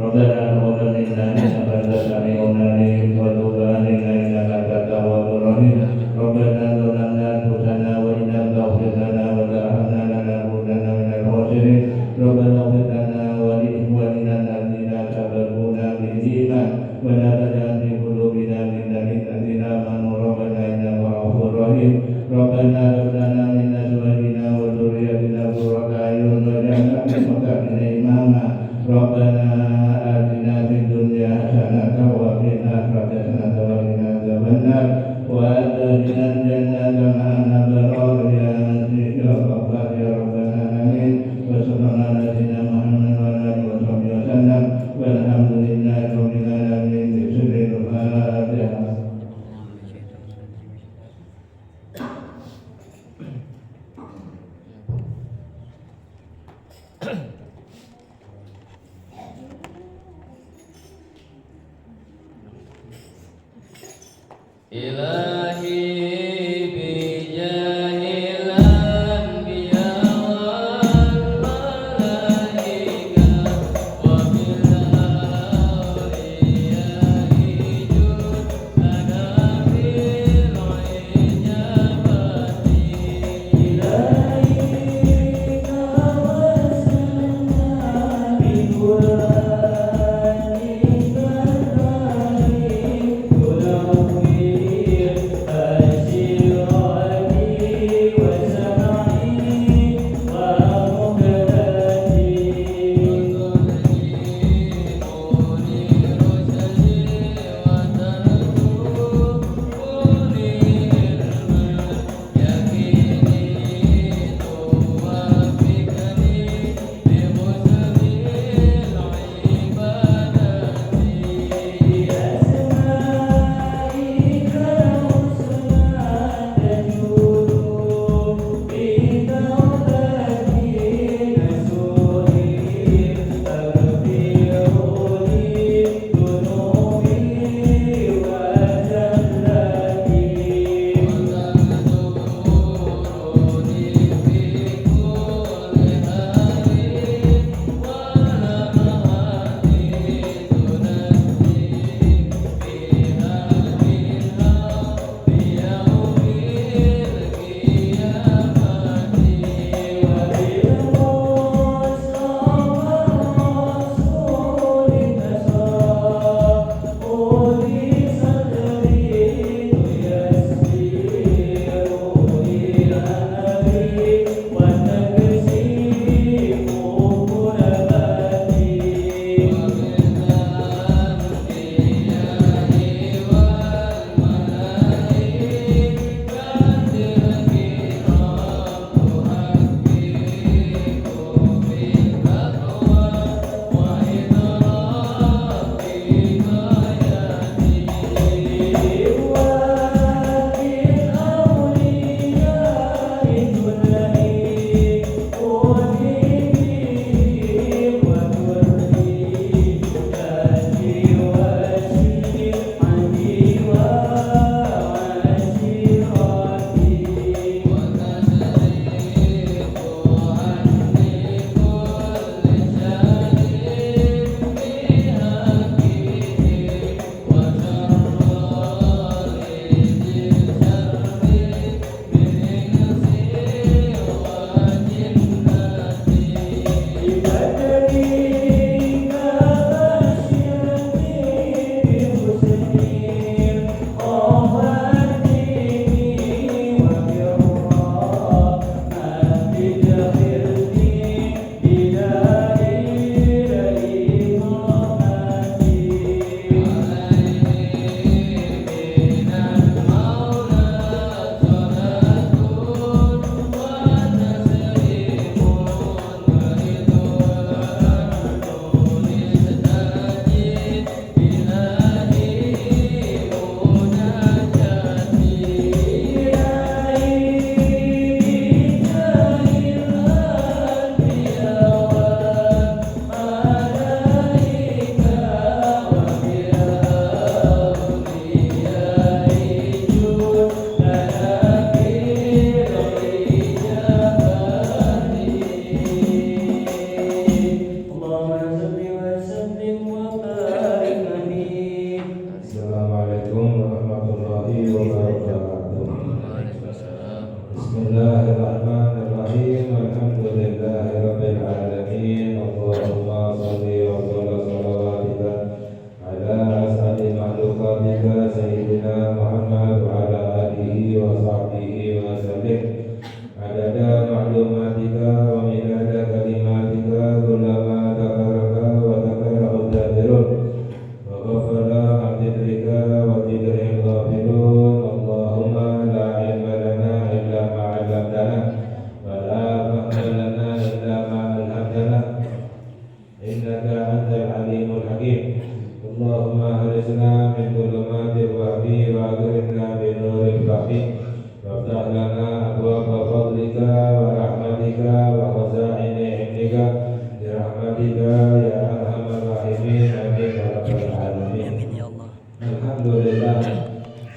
Rabbana taqabbal minna innaka antas samiul alim wa tub 'alaina innaka antat tawwabur rahim. Rabbana zalamna anfusana wa in lam taghfir lana wa tarhamna lanakunanna minal khasirin. Rabbana ighfir lana wa li ikhwanina alladzina sabaquna bil iman wa la taj'al fi qulubina ghillan lil ladzina amanu rabbana innaka ghafurur rahim. Rabbana hab lana min azwajina wa dhurriyyatina qurrata a'yun waj'alna lil muttaqina imama. Rabbana atina fid dunya hasanatan wa fil akhirati hasanatan wa qina adzabannar wa adkhilna jannata ma'al abrar ya aziz ya ghaffar ya rabbal alamin wa sallallahu ala sayyidina Muhammad wa ala alihi wa sahbihi wasallam walhamdulillahi rabbil alamin bi sirril Fatihah. Ilahi bijahil anbiya wal malaika wa bil awliya hijud lana fil ijabati. Ilahi tawassalna bi Qur'anika al-karim. برحمتك يا أرحم الراحمين آمين يا رب العالمين. Alhamdulillah,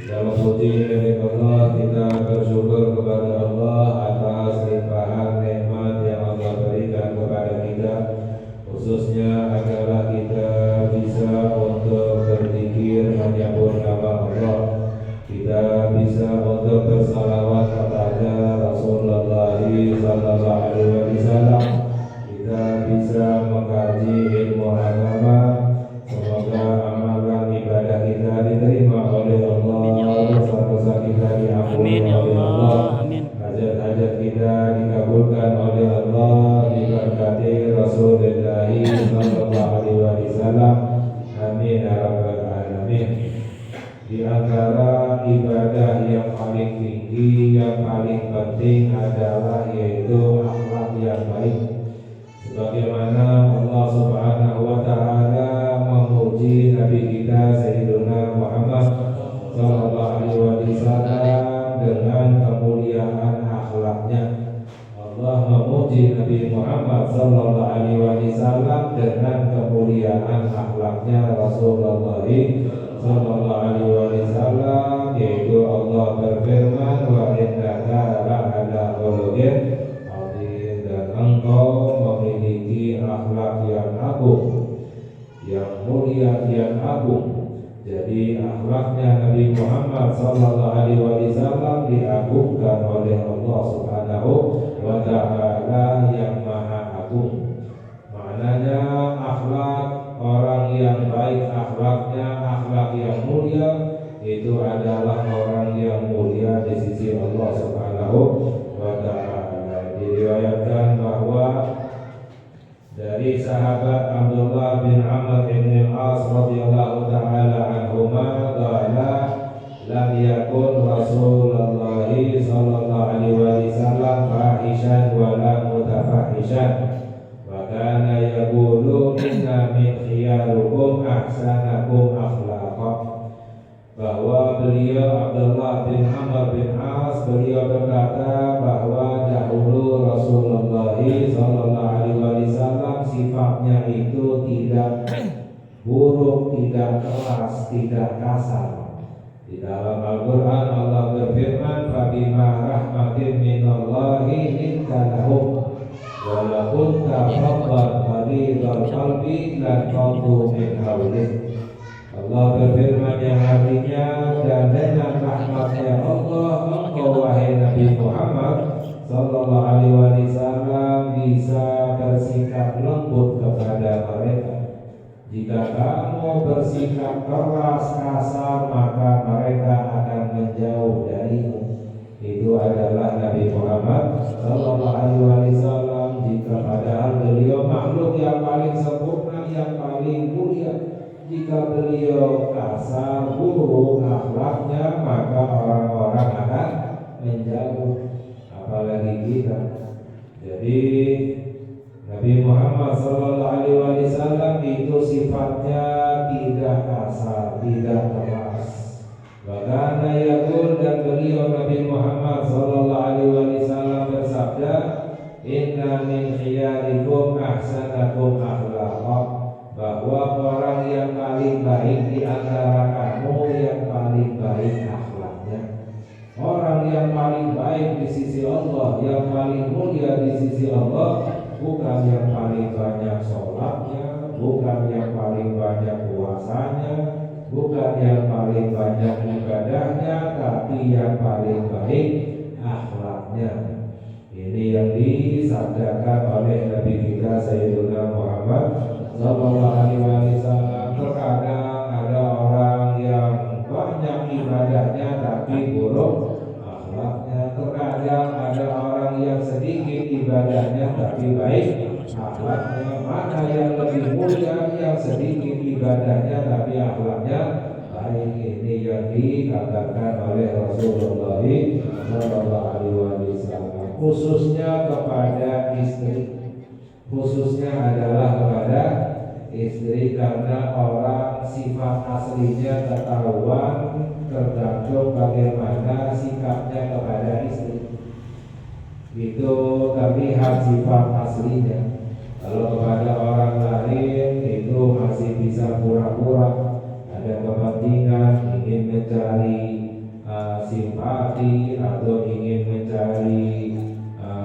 segala puji milik Allah, kita bersyukur kepada Allah atas limpahan nikmat yang Allah berikan kepada kita, khususnya adalah kita bisa untuk berzikir menyebut nama Allah, kita bisa untuk bersalawat kepada Rasulullah sallallahu alaihi wasallam, kita bisa mengkaji ilmu agama. Semoga amalan ibadah kita diterima oleh Allah, dosa-dosa kita diampuni oleh Allah, hajat-hajat kita dikabulkan oleh Allah, diberkati Rasulullah sallallahu alaihi wasallam. Amin ya rabbal alamin. Di antara ibadah yang paling tinggi, yang paling penting adalah yaitu akhlak yang baik. Sebagaimana Allah Subhanahu wa taala memuji Nabi kita Sayyidina Muhammad sallallahu alaihi wasallam dengan kemuliaan akhlaknya. Allah memuji Nabi Muhammad sallallahu alaihi wasallam dengan kemuliaan akhlaknya Rasulullah sallallahu alaihi wasallam, yaitu Allah berfirman, wa innaka la'ala khuluqin azim, dan engkau memiliki akhlak yang agung, yang mulia, yang agung. Jadi akhlaknya Nabi Muhammad sallallahu alaihi wasallam diagungkan oleh Allah Subhanahu wa taala yang maha agung. Maknanya akhlak orang yang baik, akhlaknya akhlak yang mulia, itu adalah orang yang mulia di sisi Allah Subhanahu wa taala. Diriwayatkan bahwa dari sahabat Abdullah bin Amr bin Al-As radhiyallahu taala anhuma qala lam yakun Rasulullah sallallahu alaihi wasallam fahishan wa la mutafahishan wa kana yaqulu inna min khiyarukum ahsanakum akhlaqan. Bahwa beliau Abdullah bin Amr bin As, beliau berkata bahwa dahulu Rasulullah sallallahu alaihi wasallam sifatnya itu tidak buruk, tidak keras, tidak kasar. Di dalam Al-Quran Allah berfirman, fabima rahmatin minallahi linta lahum wa kunta fadlan ghalidhal qalbi lan faddu min hawlik. Allah berfirman yang artinya, dan dengan rahmatnya Allah engkau wahai Nabi Muhammad sallallahu alaihi wasallam bisa bersikap lembut kepada mereka. Jika kamu bersikap keras, kasar, maka mereka akan menjauh darimu. Itu adalah Nabi Muhammad sallallahu alaihi wasallam. Jika padahal beliau makhluk yang paling sempurna, yang paling mulia, jika beliau kasar, buruk akhlaknya, maka orang-orang akan menjauh, apalagi kita. Jadi Nabi Muhammad sallallahu alaihi wasallam itu sifatnya tidak kasar, tidak keras. Bahkan yaqul, dan beliau Nabi Muhammad sallallahu alaihi wasallam bersabda, inna min khiyarikum ahsanakum akhlaqan, bahwa orang yang paling baik di antara kamu yang paling baik akhlaknya. Orang yang paling baik di sisi Allah, yang paling mulia di sisi Allah, bukan yang paling banyak sholatnya, bukan yang paling banyak puasanya, bukan yang paling banyak ibadahnya, tapi yang paling baik akhlaknya. Ini yang disabdakan oleh Nabi kita Sayyidina Muhammad sallallahu alaihi wasallam. Terkadang ada orang yang banyak ibadahnya tapi buruk akhlaknya. Terkadang ada orang yang sedikit ibadahnya tapi baik akhlaknya. Mana yang lebih mulia? Yang sedikit ibadahnya tapi akhlaknya baik. Ini yang dikatakan oleh Rasulullah sallallahu alaihi wasallam, khususnya kepada istri. Khususnya adalah kepada istri, karena orang sifat aslinya ketahuan tergantung bagaimana sikapnya kepada istri. Itu terlihat sifat aslinya. Kalau kepada orang lain itu masih bisa pura-pura ada kepentingan, ingin mencari simpati atau ingin mencari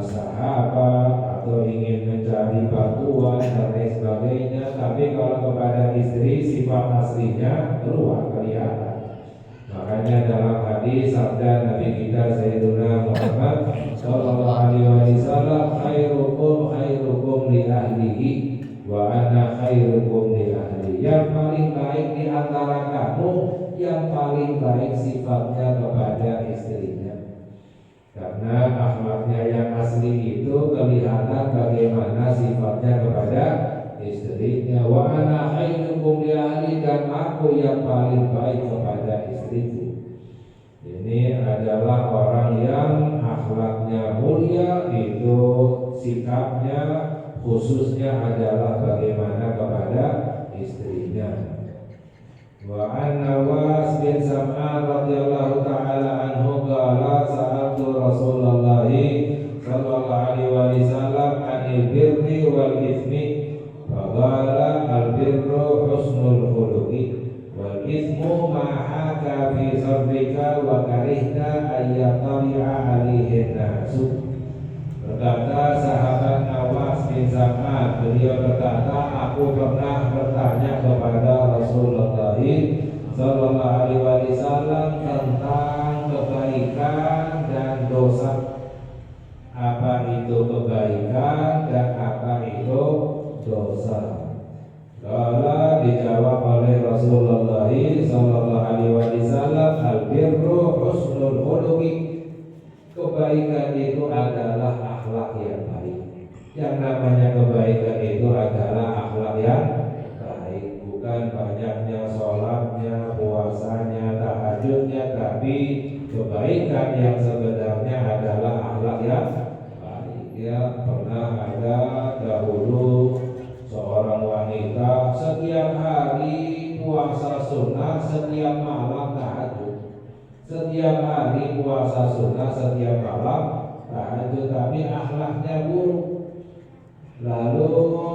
sahabat atau ingin mencari bantuan dan lain sebagainya. Tapi kalau kepada istri sifat aslinya keluar kelihatan. Makanya dalam hadis sabda Nabi kita Sayyidina Muhammad sallallahu alaihi wasallam, khairukum li ahlihi wa ana khairukum li ahli. Yang paling baik di antara kamu yang paling baik sifatnya kepada istrinya. Karena akhlaknya yang asli itu kelihatan bagaimana sifatnya kepada istrinya. Wa ana khairukum li ahli, dan aku yang paling baik kepada istriku. Ini adalah orang yang akhlaknya mulia, itu sikapnya khususnya adalah bagaimana kepada istrinya. Wa an Nawas bin Sam'an radhiyallahu ta'ala anhu qala sa'altu Rasulullah sallallahu alaihi wasallam anil birri wal ithmi faqala al birru husnul khuluqi wal ithmu ma haka fi sadrika wa karihta ayyatari'a alaihi nasu. Berkata sahabat Nawas bin Sam'an, beliau berkata, aku pernah bertanya kepada Rasulullah sallallahu alaihi wasallam tentang kebaikan dan dosa. Apa itu kebaikan dan apa itu dosa? Kalau dijawab oleh Rasulullah sallallahu alaihi wasallam, al-birru husnul khuluqi. Kebaikan itu adalah akhlak yang baik. Yang namanya kebaikan itu adalah akhlak yang baik, bukan banyaknya sholatnya, puasanya, tahajudnya, tapi kebaikan yang sebenarnya adalah akhlak yang baik. Ya, pernah ada dahulu seorang wanita setiap hari puasa sunnah, setiap malam tahajud. Setiap hari puasa sunnah, setiap malam tahajud, tapi akhlaknya buruk. Lalu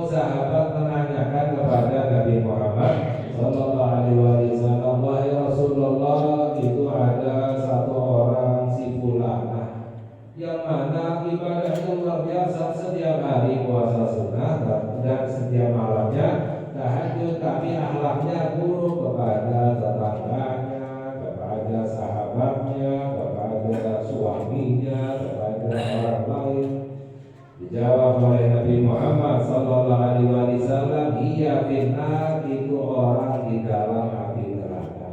sahabat menanyakan kepada Nabi Muhammad sallallahu alaihi wasallam, wahai Rasulullah, itu ada satu orang si fulanah yang mana ibadahnya luar biasa, setiap hari puasa sunnah dan setiap malamnya tahajud, tapi akhlaknya buruk kepada tetangganya, kepada sahabatnya, kepada suaminya, kepada orang lain. Dijawab oleh Nabi Muhammad sallallahu alaihi wasallam, iya finnar, itu orang di dalam api neraka.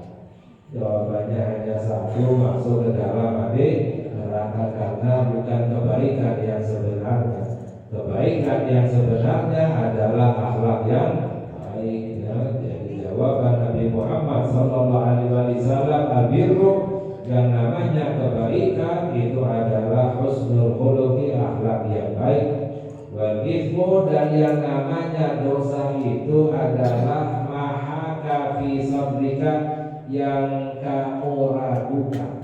Jawabannya hanya satu, masuk ke dalam api neraka, karena bukan kebaikan yang sebenarnya. Kebaikan yang sebenarnya adalah akhlak yang baik. Jadi jawaban Nabi Muhammad sallallahu alaihi wasallam, al-birru, yang namanya kebaikan itu adalah husnul khuluqi, akhlak yang baik. Wal ithmu, dan yang namanya dosa itu adalah mahaka fi sadrika, yang kamu ragukan,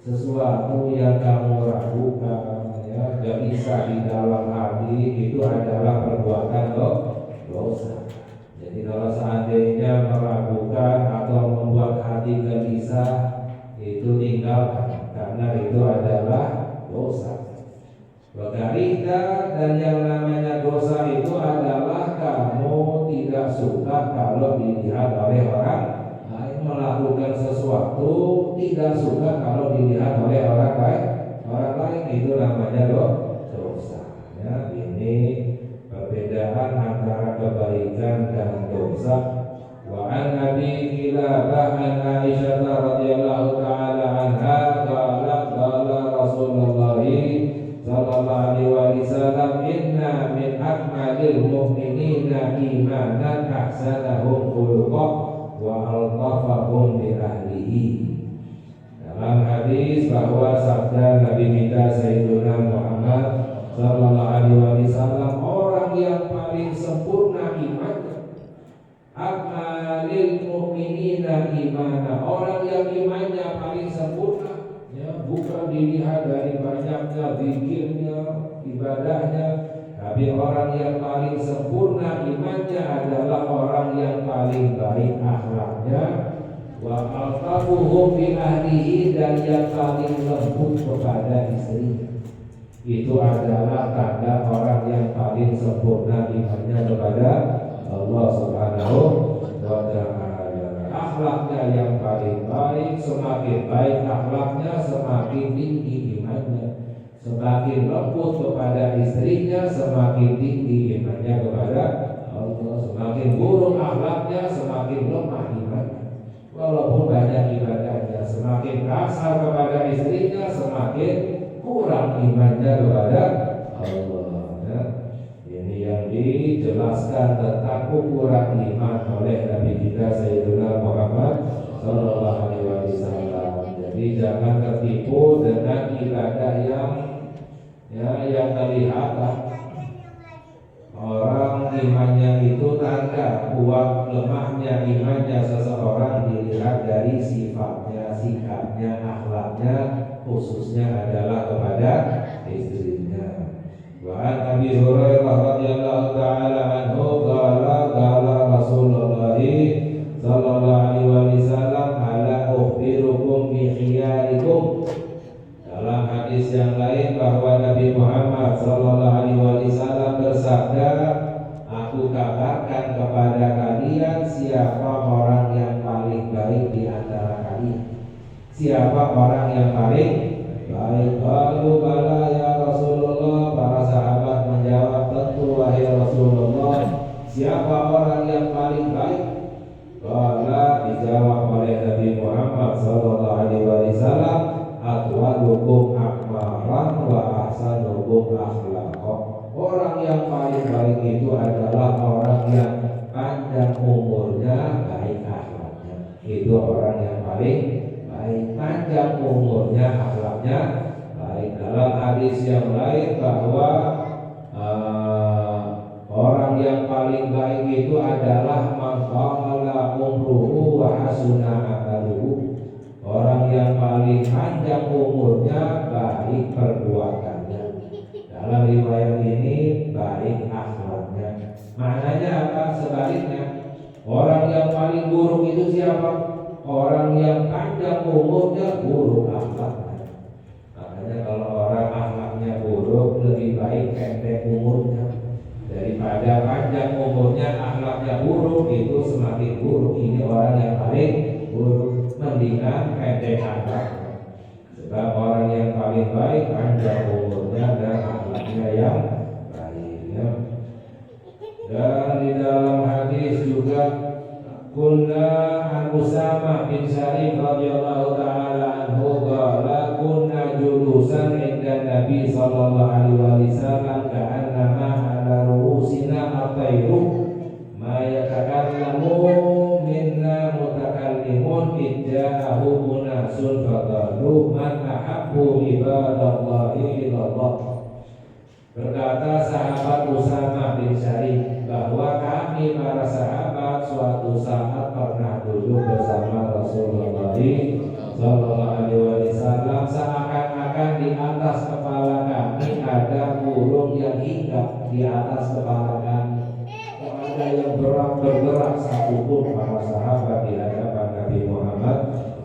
sesuatu yang kamu ragukan, ya, gelisah di dalam hati, itu adalah perbuatan dosa. Jadi kalau seandainya meragukan atau membuat hati gelisah, itu tinggalkan, karena itu adalah dosa. Wakarihta, dan yang namanya dosa itu adalah kamu tidak suka kalau dilihat oleh orang lain. Melakukan sesuatu tidak suka kalau dilihat oleh orang lain, itu namanya dosa. Ya, ini perbedaan antara kebaikan dan dosa. Wa an Abi Kilabah an Aisyah radhiyallahu ta'ala anha qala Rasulullah sallallahu alaihi wasallam, inna min akmalil mu'minina imanan ahsanahum khuluqan wa altafahum bi ahlihi. Dalam hadis bahwa sabda Nabi kita Sayyidina Muhammad sallallahu alaihi wasallam, orang yang paling sempurna imannya, akmalil mu'minina imana, orang yang imannya paling sempurna, ya, bukan dilihat dari banyaknya zikirnya, ibadahnya, Tapi orang yang paling sempurna imannya adalah orang yang paling baik akhlaknya. Wa altafuhum bi ahlihi, dan yang paling lembut kepada istrinya. Itu adalah tanda orang yang paling sempurna imannya kepada Allah Subhanahu wa ta'ala. Akhlaknya yang paling baik, semakin baik akhlaknya, semakin tinggi imannya. Semakin lembut kepada istrinya, semakin tinggi imannya kepada Allah. Semakin buruk akhlaknya, semakin lemah imannya. Walaupun banyak ibadahnya, semakin kasar kepada istrinya, semakin kurang imannya kepada Allah. Ya. Ini yang dijelaskan tentang ukuran iman oleh Nabi kita Sayyidina Muhammad Sallallahu Alaihi Wasallam. Jadi jangan tertipu dengan ibadah yang terlihat. Orang imannya itu tanda kuat lemahnya imannya seseorang dilihat dari sifatnya, sikapnya, akhlaknya, khususnya adalah kepada istrinya. Wa Nabi Hurairah radhiyallahu taala anhu qala Rasulullah sallallahu alaihi wasallam ala ukhbirukum bi khiyarikum. Dalam hadis yang lain bahwa Nabi Muhammad sallallahu alaihi wasallam bersabda, aku kabarkan kepada kalian siapa orang yang paling baik di antara kalian. Siapa orang yang paling baik? Qalu bala ya Rasulullah. Para sahabat menjawab, tentu wahai Rasulullah. Siapa orang yang paling baik? Qala, dijawab oleh Nabi Muhammad sallallahu alaihi wasallam, atwalukum akmaran wa ahsanukum akhlaqan. Orang yang paling baik itu adalah orang yang panjang umurnya, baik akhlaknya. Itu orang yang paling baik, panjang umurnya, akhlaknya baik. Dalam hadis yang lain bahwa orang yang paling baik itu adalah man qala umruhu wa hasuna amaluhu. Orang yang paling panjang umurnya, baik perbuatannya. Dalam riwayat ini baik akhlaknya. Maknanya apa? Sebaliknya, orang yang paling buruk itu siapa? Orang yang panjang umurnya, buruk akhlaknya. Makanya kalau orang akhlaknya buruk, lebih baik pendek umurnya. Daripada panjang umurnya akhlaknya buruk, itu semakin buruk. Ini orang yang paling buruk. Mendingan pendek akhlaknya. Sebab orang yang paling baik panjang umurnya dan akhlaknya yang baik, ya. Dan di dalam hadis juga kunna an Usamah bin Syarif radhiyallahu taala anhu qala kunna julusan inda Nabi sallallahu alaihi wasallam ka'annama ala ru'usina atayru ma yatakallamu minna mutakallimun idja'ahu munasun faqalu man ahabbu ibadallahi ilallah. Berkata sahabat Usamah bin Syarif bahwa kami para sahabat suatu saat pernah duduk bersama Rasulullah sallallahu alaihi wasallam, seakan-akan di atas kepala kami ada burung yang hinggap di atas kepala kami. Ada yang bergerak satupun para sahabat di hadapan Nabi Muhammad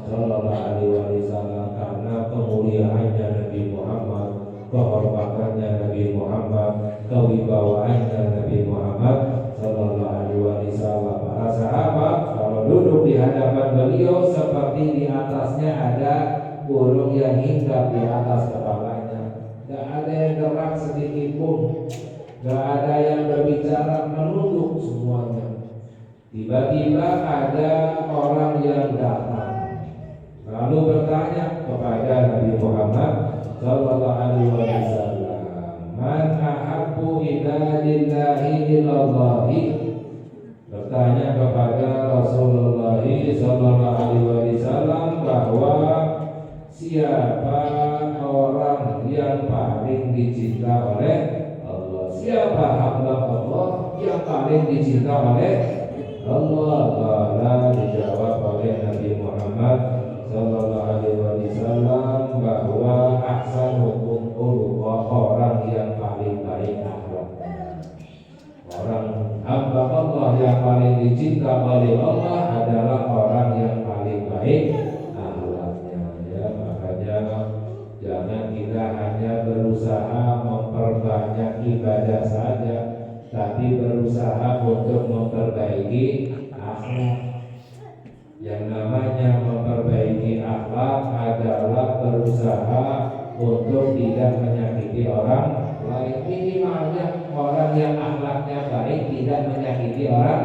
sallallahu alaihi wasallam, karena kemuliaannya Nabi Muhammad, kehormatannya Nabi Muhammad, kewibawaannya Nabi Muhammad sallallahu alaihi wasallam. Para sahabat kalau duduk di hadapan beliau seperti di atasnya ada burung yang hinggap di atas kepalanya. Tidak ada yang gerak sedikit pun. Gak ada yang berbicara, menunduk semuanya. Tiba-tiba ada orang yang datang, lalu bertanya kepada Nabi Muhammad sallallahu alaihi wasallam, man ahabbu ibadillahi ilallahi. Bertanya kepada Rasulullah sallallahu alaihi wasallam bahwa siapa orang yang paling dicinta oleh Allah, siapa hamba Allah yang paling dicinta oleh Allah. Qala, dijawab oleh Nabi Muhammad sallallahu alaihi wasallam bahwa ahsanukum khuluqan, orang yang paling baik akhlaknya. paling dicinta oleh Allah adalah orang yang paling baik akhlaknya. Ya, makanya jangan kita hanya berusaha memperbanyak ibadah saja, tapi berusaha untuk memperbaiki akhlak. Yang namanya memperbaiki akhlak adalah berusaha untuk tidak menyakiti orang lain. Minimalnya orang yang akhlaknya baik tidak menyakiti orang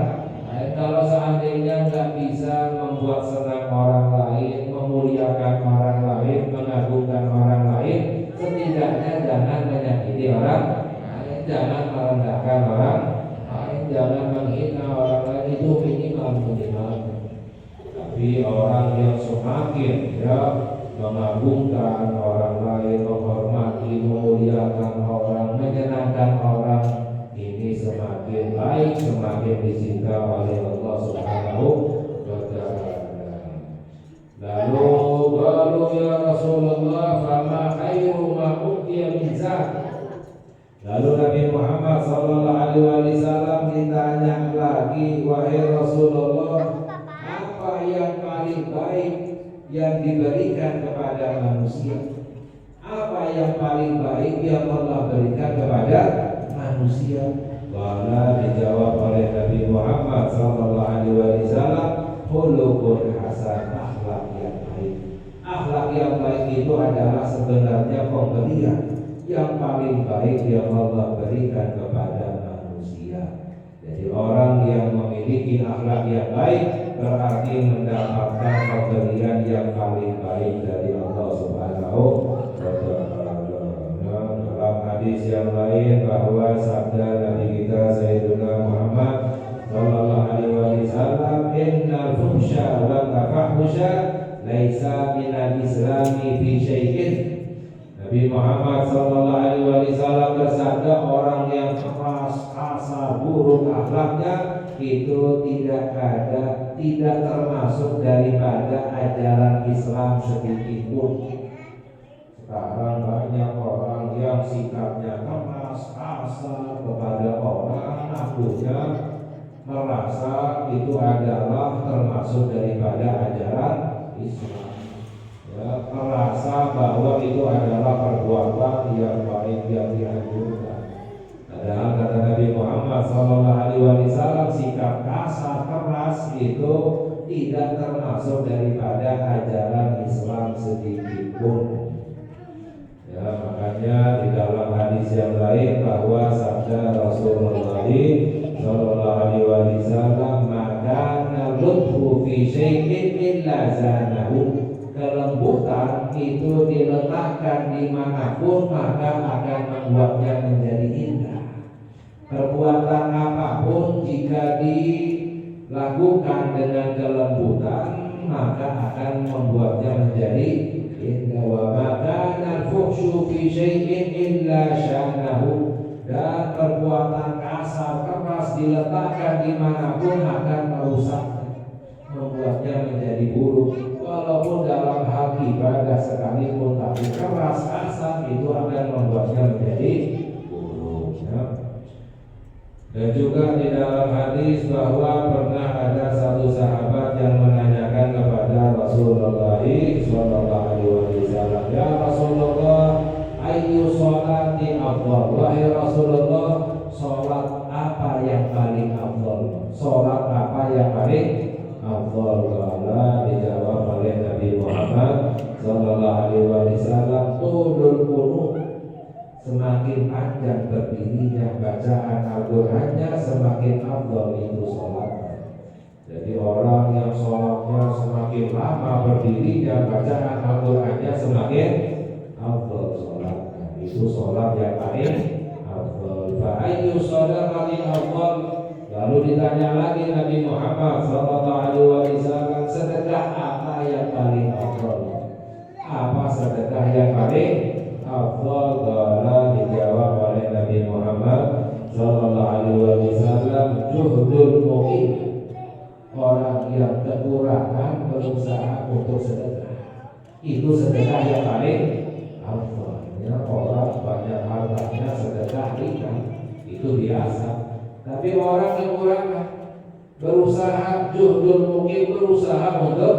lain. Kalau seandainya nggak bisa membuat senang orang lain, memuliakan orang lain, mengagungkan orang lain, setidaknya jangan menyakiti orang lain, jangan merendahkan orang lain, jangan menghina orang lain. Itu minimal. Tapi orang yang semakin mengagungkan orang lain, menghormati, memuliakan orang, menyenangkan orang, ini semakin baik, semakin dicinta oleh Allah Subhanahu wa Ta'ala. Lalu ya Rasulullah, fama khairu ma utiya min zat. Lalu Nabi Muhammad sallallahu alaihi wasallam ditanya lagi, wahai Rasulullah, apa yang paling baik yang diberikan kepada manusia? Apa yang paling baik yang Allah berikan kepada manusia? Wala dijawab oleh Nabi Muhammad sallallahu alaihi wasallam, khuluqun hasan, akhlak yang baik. Akhlak yang baik itu adalah sebenarnya pemberian yang paling baik yang Allah berikan kepada manusia. Jadi orang yang memiliki akhlak yang baik berarti mendapatkan pemberian yang paling baik dari Allah Subhanahu wa Ta'ala. Dalam hadis yang lain bahwa sabda Nabi kita Sayyidina Muhammad sallallahu alaihi wasallam, innal fuhsya wa tafahusha laisa minal islami fi syai'in. Nabi Muhammad sallallahu alaihi wasallam bersabda, orang yang keras, kasar, buruk akhlaknya itu tidak termasuk daripada ajaran Islam sedikit pun. Sekarang banyak orang yang sikapnya keras, kasar kepada orang, akunya merasa itu adalah termasuk daripada ajaran Islam. Ya, merasa bahwa itu adalah perbuatan yang baik yang dianjurkan. Padahal kata Nabi Muhammad SAW, sikap kasar keras itu tidak termasuk daripada ajaran Islam sedikit pun. Ya, makanya di dalam hadis yang lain bahwa sabda Rasulullah SAW, maka naluthu fi syai'in illa zanahu. Kelembutan itu diletakkan dimanapun maka akan membuatnya menjadi indah. Perbuatan apapun jika dilakukan dengan kelembutan maka akan membuatnya menjadi indah. Wa maka al-fuhsyu fi syai'in illa syanahu. Dan perbuatan kasar keras diletakkan dimanapun akan merusaknya, membuatnya menjadi buruk. Walaupun dalam hal ibadah sekalipun, tapi keras kasar itu akan membuatnya menjadi buruk. Ya. Dan juga di dalam hadis bahwa pernah ada satu sahabat yang menanyakan kepada Rasulullah SAW, ya Rasulullah, ayyu sholati afdal? Wahai Rasulullah, sholat apa yang paling afdal? Sholat apa yang paling afdal? Kala dijawab oleh Nabi Muhammad sallallahu alaihi wasallam, tulul qunut. Semakin panjang berdirinya bacaan Al-Qur'annya, semakin afdal itu sholatnya. Jadi orang yang sholatnya semakin lama berdirinya bacaan Al-Qur'annya, semakin afdal sholatnya. Itu sholat yang paling afdal. Fa ayyu sholati afdal? Lalu ditanya lagi Nabi Muhammad SAW, sedekah apa yang paling afdal? Apa sedekah yang paling afdal? Qala dijawab oleh Nabi Muhammad SAW, juhdul mu'in. Orang yang kekurangan berusaha untuk sedekah, itu sedekah yang paling afdal. Ya, orang banyak hartanya sedekah ringan, itu biasa. Tapi orang kekurangan, berusaha juhdul mukim, berusaha untuk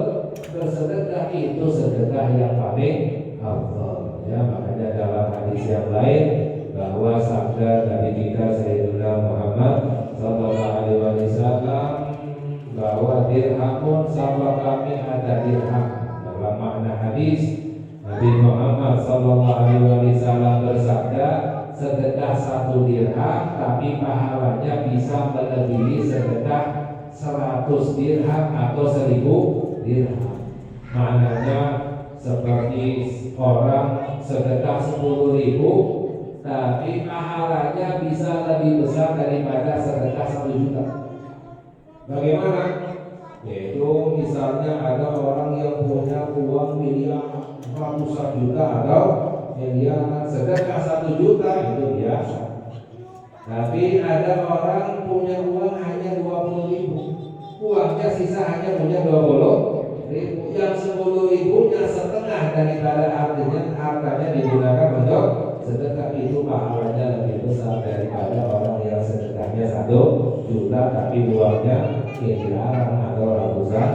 bersedekah, itu sedekah yang paling afdal. Ya, makanya dalam hadis yang lain bahwa sabda Nabi kita Sayyidina Muhammad sallallahu alaihi wasallam bahwa dirhamun sama kami ada dirham. Dalam makna hadis Nabi Muhammad sallallahu alaihi wasallam bersabda, sedekah 1 dirham tapi pahalanya bisa melebihi sedekah 100 dirham atau 1000 dirham. Maknanya seperti orang sedekah 10.000 tapi pahalanya bisa lebih besar daripada sedekah 1 juta. Bagaimana? Yaitu misalnya ada orang yang punya uang miliar, ratusan juta atau miliaran, sedekah 1 juta itu biasa. Tapi ada orang punya uang hanya 20.000, uangnya sisa hanya punya 20.000, yang 10.000-nya setengah daripada hartanya digunakan untuk sedekah, itu pahalanya lebih besar daripada orang yang sedekahnya 1 juta tapi uangnya miliaran atau ratusan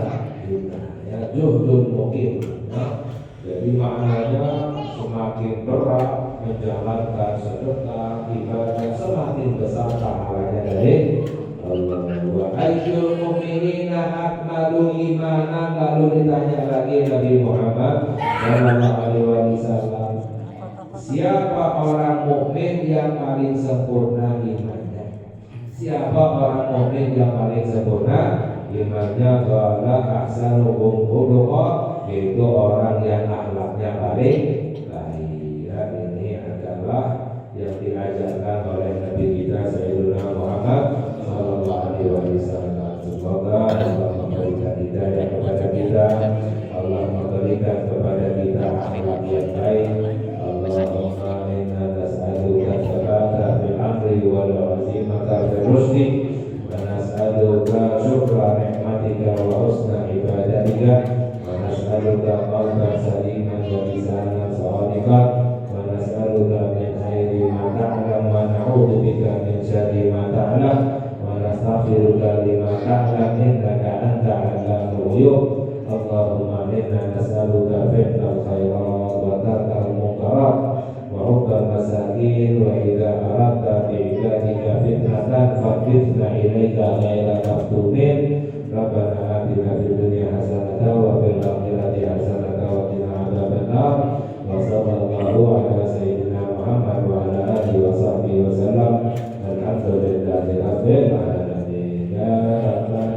juta. Ya, juhdul mukim. Nah, jadi maknanya semakin berat menjalankan sedekah ibadah, semakin besar pahalanya dari Allah. Wa ayyul mu'minina akmalu imanan. Lalu ditanya lagi Nabi Muhammad sallallahu alaihi wasallam, siapa orang mukmin yang paling sempurna imannya? Siapa orang mukmin yang paling sempurna imannya? Qala ahsanuhum khuluqan, yaitu orang yang akhlaknya paling baik. Ya, ini adalah yang diajarkan oleh Nabi kita Sayyidina Muhammad sallallahu alaihi wasallam. Semoga Allah memberikan hidayah kepada kita, Allah memberikan kepada kita akhlak yang baik. Allahumma inna nas'aluka thabata fil amri wal azimata fil rusdi, wa nas'aluka syukra ni'matika wa husna ibadatika, wa nas'aluka qalban saliman wa lisanan shadiqan, wa nas'aluka min khairi ma ta'lam wa na'udzu bika min syarri ma ta'lam, wa nastaghfiruka lima ta'lam innaka anta 'allamul ghuyub. Allahumma inna nas'aluka fi'lal khairat wa tarkal munkarat wa hubbal masakin, wa idza aradta bi ibadika fitnatan faqifna ilaika ghaira maftunin. Rabbana atina fid dunya hasanatan wa fil akhirati hasanatan wa qina adzabannar. Wa sallallahu ala sayyidina Muhammad wa ala alihi wa sahbihi wa sallam. Alhamdulillahi rabbil alamin. Ya rabbana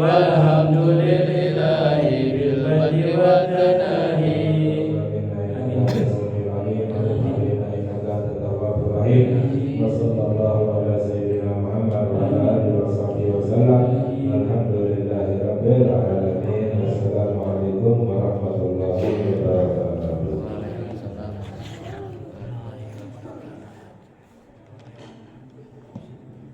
walhamdulillah.